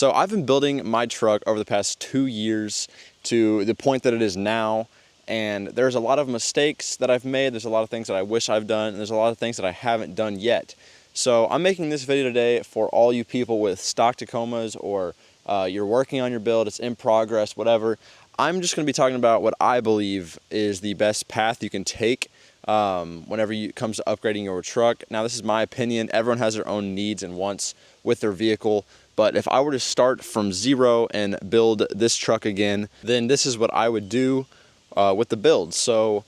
So I've been building my truck over the past 2 years to the point that it is now, and there's a lot of mistakes that I've made. There's a lot of things that I wish I've done, and there's a lot of things that I haven't done yet. So I'm making this video today for all you people with stock Tacomas, or you're working on your build, it's in progress, whatever. I'm just going to be talking about what I believe is the best path you can take whenever it comes to upgrading your truck. Now, this is my opinion. Everyone has their own needs and wants with their vehicle. But if I were to start from zero and build this truck again, then this is what I would do with the build. So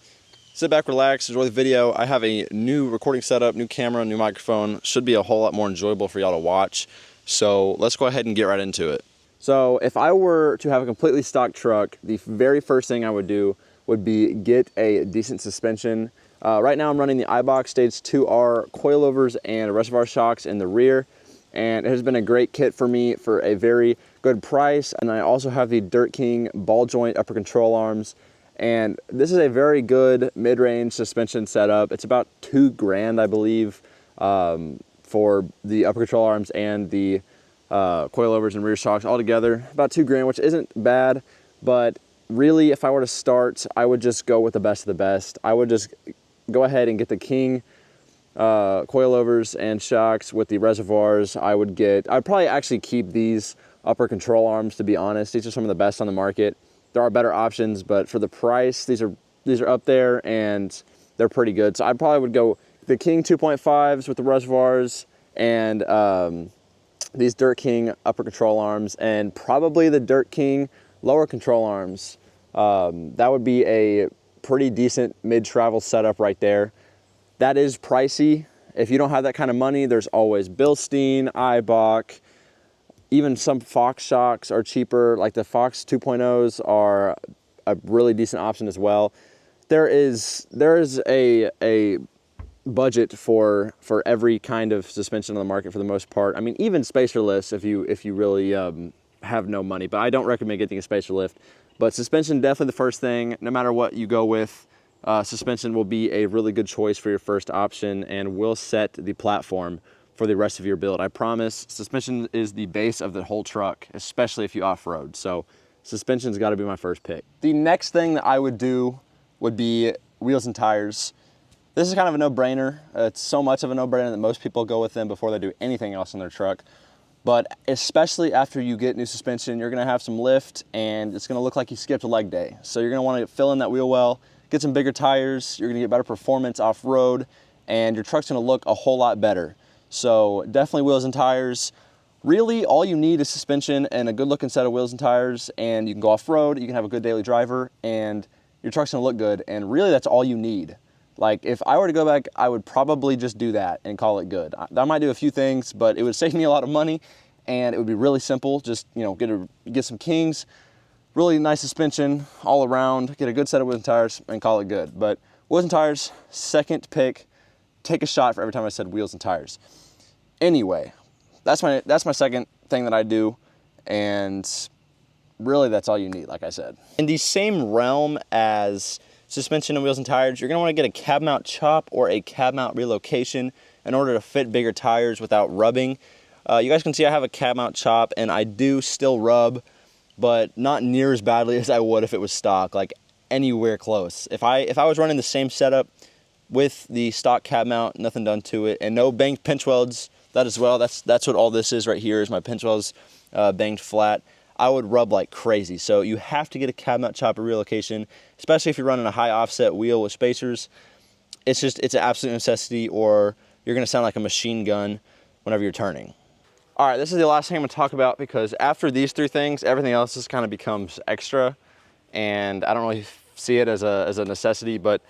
sit back, relax, enjoy the video. I have a new recording setup, new camera, new microphone. Should be a whole lot more enjoyable for y'all to watch. So let's go ahead and get right into it. So if I were to have a completely stock truck, the very first thing I would do would be get a decent suspension. Right now I'm running the iBox Stage 2R coilovers and reservoir shocks in the rear. And it has been a great kit for me for a very good price. And I also have the Dirt King ball joint upper control arms. And this is a very good mid-range suspension setup. It's about $2,000, I believe, for the upper control arms and the coilovers and rear shocks all together. About $2,000, which isn't bad. But really, if I were to start, I would just go with the best of the best. I would just go ahead and get the King coilovers and shocks with the reservoirs. I'd probably actually keep these upper control arms, to be honest. These are some of the best on the market. There are better options, but for the price, these are up there and they're pretty good. So I probably would go the King 2.5s with the reservoirs and these Dirt King upper control arms, and probably the Dirt King lower control arms. That would be a pretty decent mid-travel setup right there. That is pricey. If you don't have that kind of money, there's always Bilstein, iBox, even some Fox shocks are cheaper. Like the Fox 2.0s are a really decent option as well. There is a budget for every kind of suspension on the market for the most part. I mean, even spacerless if you really have no money, but I don't recommend getting a spacer lift. But suspension, definitely the first thing. No matter what you go with, suspension will be a really good choice for your first option and will set the platform for the rest of your build. I promise, suspension is the base of the whole truck, especially if you off-road. So suspension's got to be my first pick. The next thing that I would do would be wheels and tires. This is kind of a no-brainer. It's so much of a no-brainer that most people go with them before they do anything else on their truck. But especially after you get new suspension, you're gonna have some lift and it's gonna look like you skipped a leg day. So you're gonna wanna fill in that wheel well, get some bigger tires, you're gonna get better performance off-road, and your truck's gonna look a whole lot better. So definitely wheels and tires. Really, all you need is suspension and a good looking set of wheels and tires, and you can go off-road, you can have a good daily driver, and your truck's gonna look good, and really that's all you need. Like, if I were to go back, I would probably just do that and call it good. I might do a few things, but it would save me a lot of money, and it would be really simple. Just, you know, get some Kings, really nice suspension all around, get a good set of wheels and tires, and call it good. But wheels and tires, second pick. Take a shot for every time I said wheels and tires. Anyway, that's my second thing that I do, and really that's all you need, like I said. In the same realm as suspension and wheels and tires, you're gonna wanna get a cab mount chop or a cab mount relocation in order to fit bigger tires without rubbing. You guys can see I have a cab mount chop, and I do still rub, but not near as badly as I would if it was stock, like anywhere close. If I was running the same setup with the stock cab mount, nothing done to it, and no banged pinch welds, that as well, that's what all this is right here, is my pinch welds banged flat, I would rub like crazy. So you have to get a cab mount chopper relocation, especially if you're running a high offset wheel with spacers. It's an absolute necessity, or you're gonna sound like a machine gun whenever you're turning. All right, this is the last thing I'm gonna talk about, because after these three things, everything else just kind of becomes extra, and I don't really see it as a necessity, but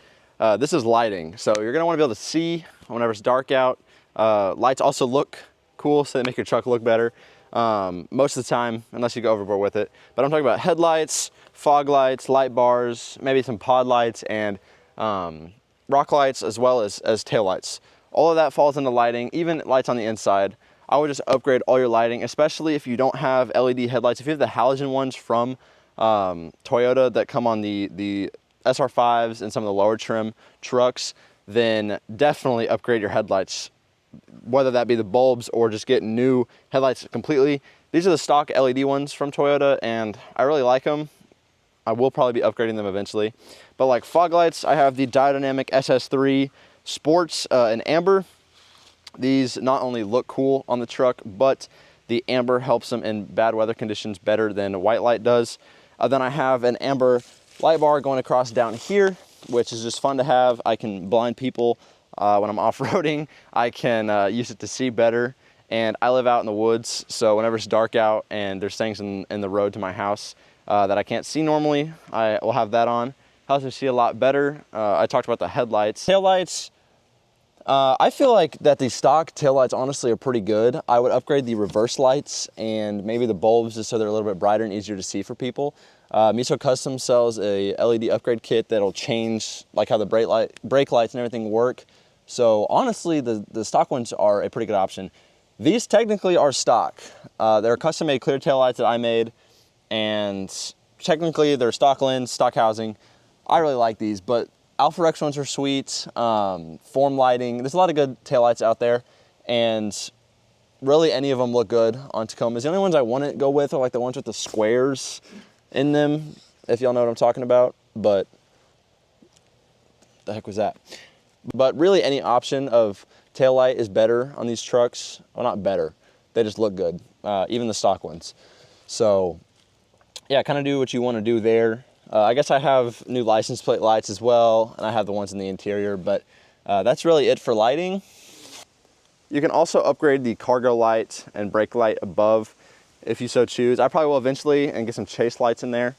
this is lighting. So you're gonna wanna be able to see whenever it's dark out. Lights also look cool, so they make your truck look better. Most of the time, unless you go overboard with it. But I'm talking about headlights, fog lights, light bars, maybe some pod lights, and rock lights, as well as taillights. All of that falls into lighting, even lights on the inside. I would just upgrade all your lighting, especially if you don't have LED headlights. If you have the halogen ones from Toyota that come on the SR5s and some of the lower trim trucks, then definitely upgrade your headlights, whether that be the bulbs or just get new headlights completely. These are the stock LED ones from Toyota, and I really like them. I will probably be upgrading them eventually. But like fog lights, I have the Diodynamic SS3 Sports in amber. These not only look cool on the truck, but the amber helps them in bad weather conditions better than white light does. Then I have an amber light bar going across down here, which is just fun to have. I can blind people when I'm off-roading. I can use it to see better. And I live out in the woods, so whenever it's dark out and there's things in the road to my house that I can't see normally, I will have that on. Helps me see a lot better. I talked about the headlights. Taillights, I feel like that the stock taillights honestly are pretty good. I would upgrade the reverse lights and maybe the bulbs just so they're a little bit brighter and easier to see for people. Miso Custom sells a LED upgrade kit that'll change like how the brake lights and everything work. So honestly, the stock ones are a pretty good option. These technically are stock. They're custom made clear taillights that I made, and technically they're stock lens, stock housing. I really like these, but Alpha Rex ones are sweet. Form lighting, there's a lot of good taillights out there, and really any of them look good on Tacomas. The only ones I wouldn't go with are like the ones with the squares in them, if y'all know what I'm talking about, but the heck was that? But really any option of taillight is better on these trucks. Well, not better, they just look good, even the stock ones. So yeah, kind of do what you want to do there. I guess I have new license plate lights as well, and I have the ones in the interior, but that's really it for lighting. You can also upgrade the cargo light and brake light above if you so choose. I probably will eventually and get some chase lights in there,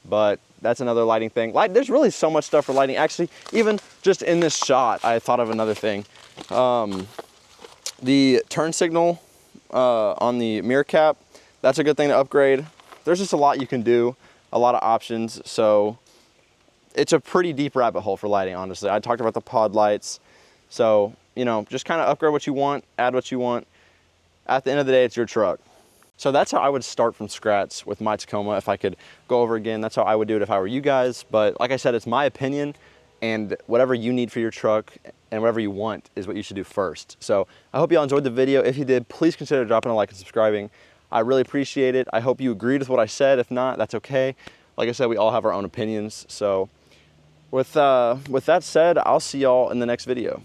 but that's another lighting thing. There's really so much stuff for lighting. Actually, even just in this shot, I thought of another thing. The turn signal on the mirror cap, that's a good thing to upgrade. There's just a lot you can do, a lot of options. So it's a pretty deep rabbit hole for lighting, honestly. I talked about the pod lights. So, you know, just kind of upgrade what you want, add what you want. At the end of the day, it's your truck. So that's how I would start from scratch with my Tacoma. If I could go over again, that's how I would do it if I were you guys. But like I said, it's my opinion, and whatever you need for your truck and whatever you want is what you should do first. So I hope y'all enjoyed the video. If you did, please consider dropping a like and subscribing. I really appreciate it. I hope you agreed with what I said. If not, that's okay. Like I said, we all have our own opinions. So with that said, I'll see y'all in the next video.